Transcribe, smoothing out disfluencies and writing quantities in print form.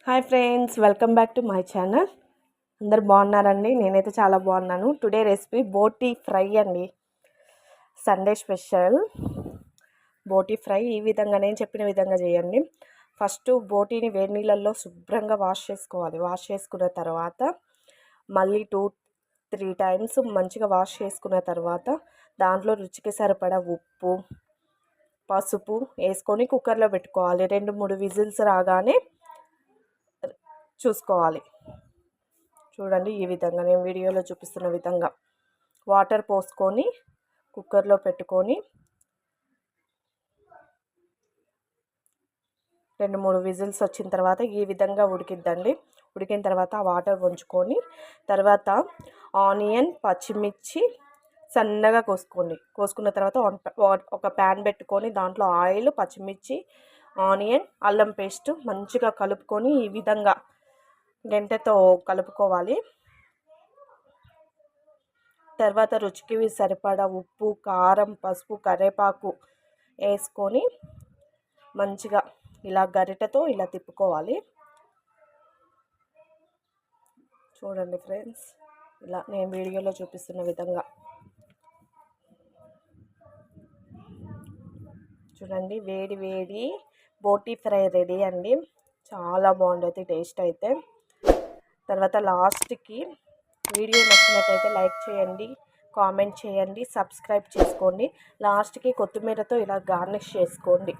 Hi friends, welcome back to my channel. అందరు బాగున్నారండి? నేనైతే చాలా బాగున్నాను. టుడే రెసిపీ బోటీ ఫ్రై అండి. Sunday special boti fry. ఈ విధంగా నేను చెప్పిన విధంగా చేయండి. ఫస్ట్ బోటీని వేడి నీళ్ళల్లో శుభ్రంగా వాష్ చేసుకోవాలి. వాష్ చేసుకున్న తర్వాత మళ్ళీ 2-3 టైమ్స్ మంచిగా వాష్ చేసుకున్న తర్వాత దాంట్లో రుచికి సరిపడా ఉప్పు, పసుపు వేసుకొని కుక్కర్లో పెట్టుకోవాలి. 2-3 విజిల్స్ రాగానే చూసుకోవాలి. చూడండి, ఈ విధంగా నేను వీడియోలో చూపిస్తున్న విధంగా వాటర్ పోసుకొని కుక్కర్లో పెట్టుకొని 2-3 విజిల్స్ వచ్చిన తర్వాత ఈ విధంగా ఉడికిద్దండి. ఉడికిన తర్వాత ఆ వాటర్ వంచుకొని తర్వాత ఆనియన్, పచ్చిమిర్చి సన్నగా కోసుకున్న తర్వాత ఒక ప్యాన్ పెట్టుకొని దాంట్లో ఆయిల్, పచ్చిమిర్చి, ఆనియన్, అల్లం పేస్ట్ మంచిగా కలుపుకొని ఈ విధంగా గంటెతో కలుపుకోవాలి. తర్వాత రుచికి సరిపడా ఉప్పు, కారం, పసుపు, కరివేపాకు వేసుకొని మంచిగా ఇలా గరిటెతో ఇలా తిప్పుకోవాలి. చూడండి ఫ్రెండ్స్, ఇలా నేను వీడియోలో చూపిస్తున్న విధంగా చూడండి. వేడి వేడి బోటీ ఫ్రై రెడీ అండి. చాలా బాగుంటుంది టేస్ట్ అయితే. తర్వాత లాస్ట్కి వీడియో నచ్చినట్టయితే లైక్ చేయండి, కామెంట్ చేయండి, సబ్స్క్రైబ్ చేసుకోండి. లాస్ట్కి కొత్తిమీరతో ఇలా గార్నిష్ చేసుకోండి.